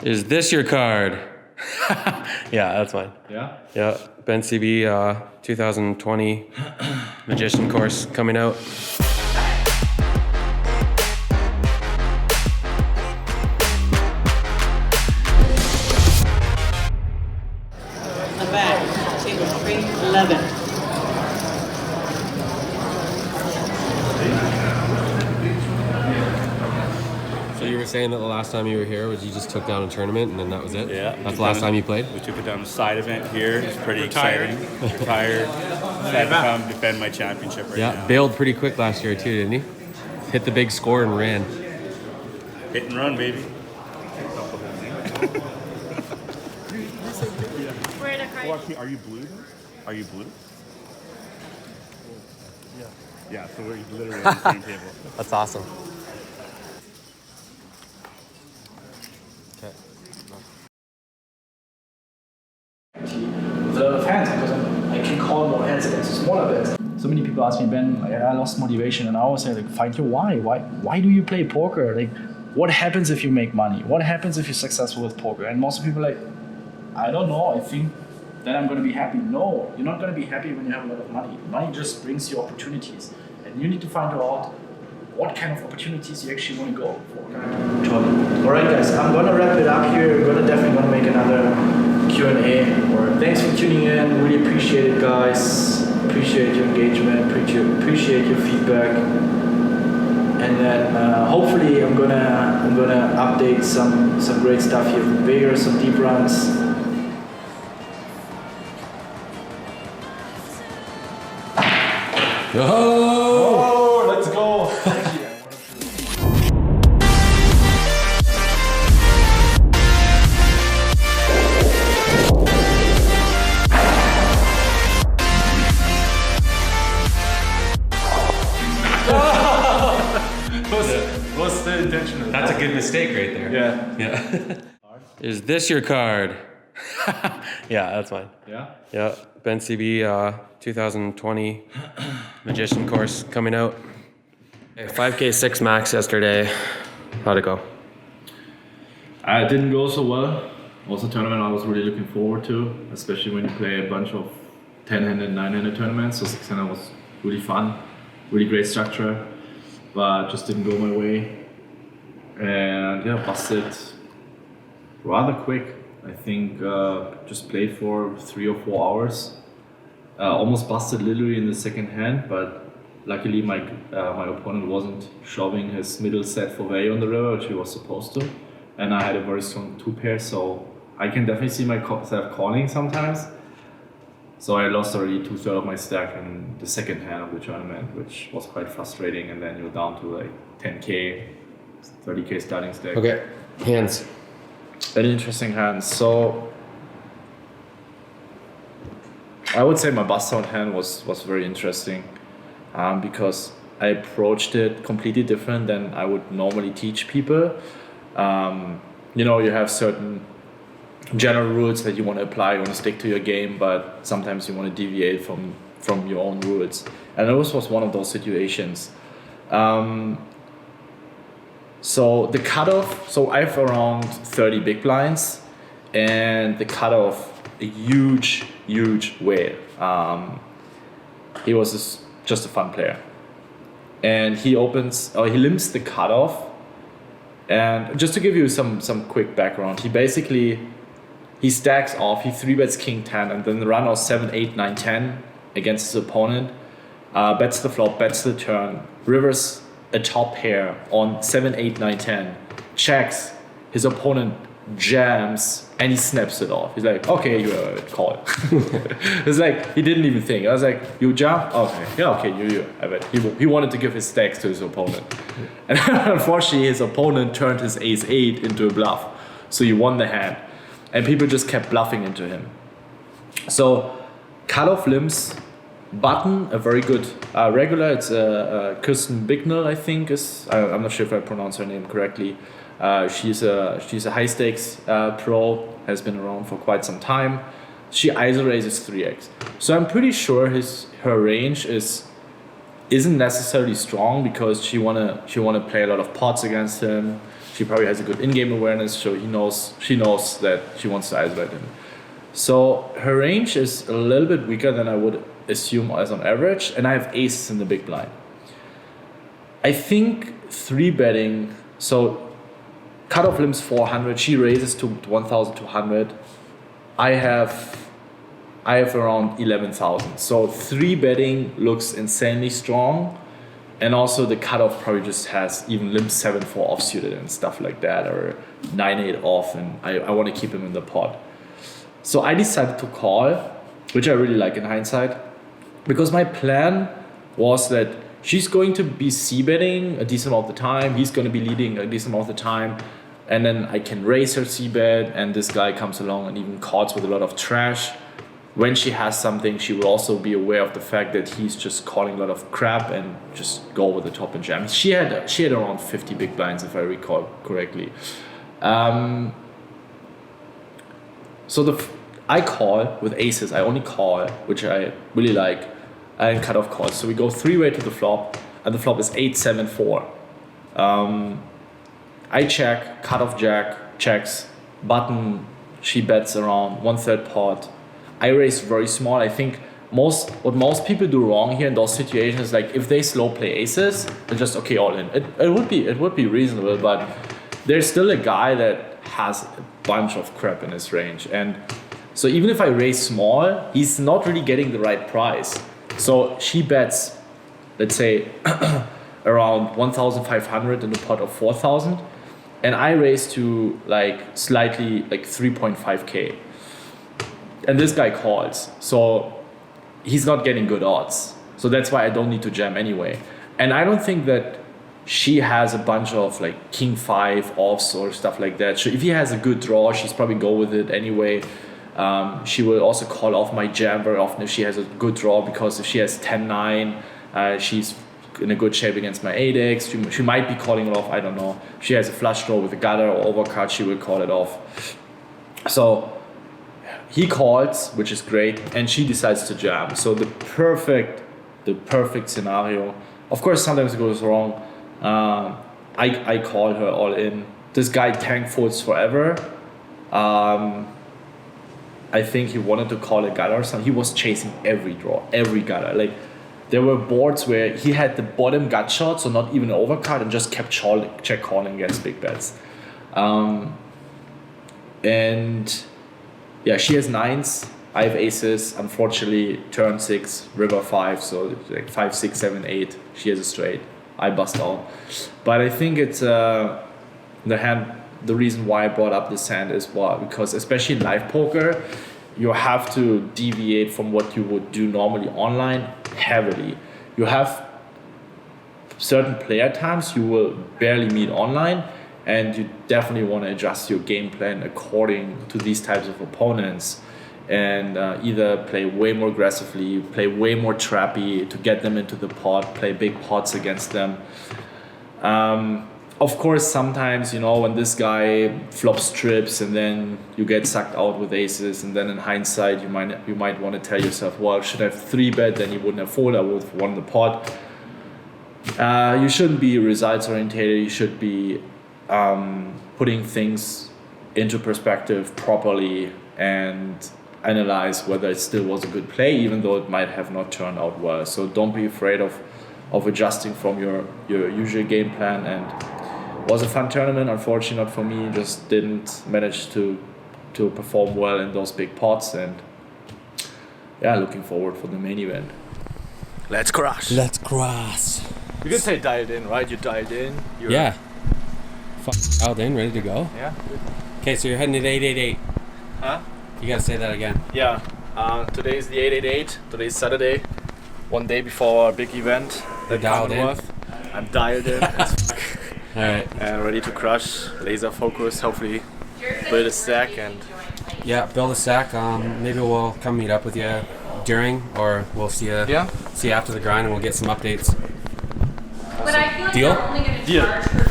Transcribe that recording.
Is this your card? Yeah, that's mine. Yeah? Yeah, Bencb 2020 Magician course coming out. The back, table 311. So you were saying that the last time you were here was you just took down a tournament and then that was it? Yeah. That's the last time you played? We took it down a side event here. It's pretty exciting. Retired. Had to come defend my championship right now. Yeah, bailed pretty quick last year too, didn't he? Hit the big score and ran. Hit and run, baby. Are you blue? Are you blue? Yeah. Yeah, so we're literally on the same table. That's awesome. Okay. The fans, because I can call more hands against the smaller bets. So many people ask me, Ben, I lost motivation, and I always say, like, find your why. Why do you play poker? Like, what happens if you make money? What happens if you're successful with poker? And most people are like, I don't know. I think then I'm going to be happy. No, you're not going to be happy when you have a lot of money. Money just brings you opportunities, and you need to find out what kind of opportunities you actually want to go for. All right, guys, I'm going to wrap it up here. We're definitely going to make another Q&A. Thanks for tuning in. Really appreciate it, guys. Appreciate your engagement. Appreciate your feedback. And then hopefully I'm gonna update some great stuff here from Vegas, some deep runs. Oh, let's go! What's the intention of that? that's a good mistake right there. Yeah. Is this your card? Yeah, that's mine. Yeah? Yeah, Bencb 2020 Magician course coming out. 5K 6 max yesterday. How'd it go? It didn't go so well. Also a tournament I was really looking forward to, especially when you play a bunch of 10-handed, 9-handed tournaments. So 6-handed was really fun, really great structure, but just didn't go my way. And yeah, busted rather quick. I think just played for 3 or 4 hours. Almost busted literally in the second hand, but luckily my opponent wasn't shoving his middle set for value on the river, which he was supposed to. And I had a very strong 2-pair, so I can definitely see myself calling sometimes. So I lost already 2/3 of my stack in the second hand of the tournament, which was quite frustrating. And then you're down to like 10K, 30K starting stack. Okay, hands. An interesting hand. So I would say my bust out hand was very interesting because I approached it completely different than I would normally teach people. You have certain general rules that you want to apply, you want to stick to your game, but sometimes you want to deviate from your own rules. And this was one of those situations. So the cutoff, so I have around 30 big blinds, and the cutoff, a huge whale. He was just a fun player. And he limps the cutoff. And just to give you some quick background, he stacks off, he 3-bets king 10, and then the run of 7, 8, 9, 10 against his opponent, bets the flop, bets the turn, rivers a top pair on 7, 8, 9, 10, checks, his opponent jams, and he snaps it off. He's like, okay, you have it, call it. It's like, he didn't even think. I was like, you jump? Okay, yeah, okay, you have it. He wanted to give his stacks to his opponent. And unfortunately, his opponent turned his ace 8 into a bluff. So he won the hand. And people just kept bluffing into him. So, cutoff limps, button, a very good regular. It's Kirsten Bignell, I think. I'm not sure if I pronounce her name correctly. She's a high stakes pro, has been around for quite some time. She ISO raises 3x. So I'm pretty sure her range isn't necessarily strong because she wanna play a lot of pots against him. She probably has a good in-game awareness, so she knows that she wants to isolate him. So her range is a little bit weaker than I would assume as on average, and I have aces in the big blind. I think 3-betting, so cutoff limbs 400, she raises to 1,200. I have around 11,000. So 3-betting looks insanely strong. And also the cutoff probably just has even limb 7-4 offsuited and stuff like that, or 9-8 off, and I want to keep him in the pot. So I decided to call, which I really like in hindsight, because my plan was that she's going to be c-betting a decent amount of the time, he's going to be leading a decent amount of the time, and then I can raise her c-bet, and this guy comes along and even calls with a lot of trash. When she has something, she will also be aware of the fact that he's just calling a lot of crap and just go over the top and jam. She had around 50 big blinds, if I recall correctly. I call with aces. I only call, which I really like, and cut off calls. So we go 3-way to the flop, and the flop is 8-7-4. I check, cut off jack, checks, button, she bets around 1/3 pot. I raise very small. I think what most people do wrong here in those situations, like if they slow play aces, they're just okay all in. It would be reasonable, but there's still a guy that has a bunch of crap in his range, and so even if I raise small, he's not really getting the right price. So she bets, let's say, around 1,500 in a pot of 4,000, and I raise to slightly 3.5k. And this guy calls, so he's not getting good odds. So that's why I don't need to jam anyway. And I don't think that she has a bunch of king 5 offs or stuff like that. So if he has a good draw, she's probably go with it anyway. She will also call off my jam very often if she has a good draw, because if she has 10-9, she's in a good shape against my 8x. She might be calling it off, I don't know. If she has a flush draw with a gutter or overcard, she will call it off. So he calls, which is great, and she decides to jam. So the perfect scenario. Of course, sometimes it goes wrong. I call her all in. This guy tank folds forever. I think he wanted to call a gutter or something. He was chasing every draw, every gutter. There were boards where he had the bottom gut shot, so not even an overcard, and just kept check calling against big bets. And yeah, she has 9s, I have aces. Unfortunately, turn 6, river 5, so 5, 6, 7, 8. She has a straight. I bust out. But I think it's the reason why I brought up this hand is because especially in live poker, you have to deviate from what you would do normally online heavily. You have certain player times you will barely meet online, and you definitely want to adjust your game plan according to these types of opponents, and either play way more aggressively, play way more trappy to get them into the pot, play big pots against them. Of course, sometimes, when this guy flops trips and then you get sucked out with aces, and then in hindsight you might want to tell yourself, well, should I have 3-bet, then you wouldn't have folded, I would have won the pot. You shouldn't be results oriented. You should be putting things into perspective properly and analyze whether it still was a good play, even though it might have not turned out well. So don't be afraid of adjusting from your usual game plan. And it was a fun tournament. Unfortunately, not for me. Just didn't manage to perform well in those big pots. And yeah, looking forward for the main event. Let's crush. Let's crush. You can say dialed in, right? You dialed in. Yeah. Dialed in, ready to go? Yeah. Okay, so you're heading to 888. Huh? You gotta say that again. Yeah. Today is the 888. Today's Saturday. One day before our big event. You're dialed in? I'm dialed in. Alright. And ready to crush. Laser focus. Hopefully build a stack and... Yeah, build a stack. Maybe we'll come meet up with you during, or we'll see you see you after the grind, and we'll get some updates. But I feel like Deal? they're only going to Deal. charge for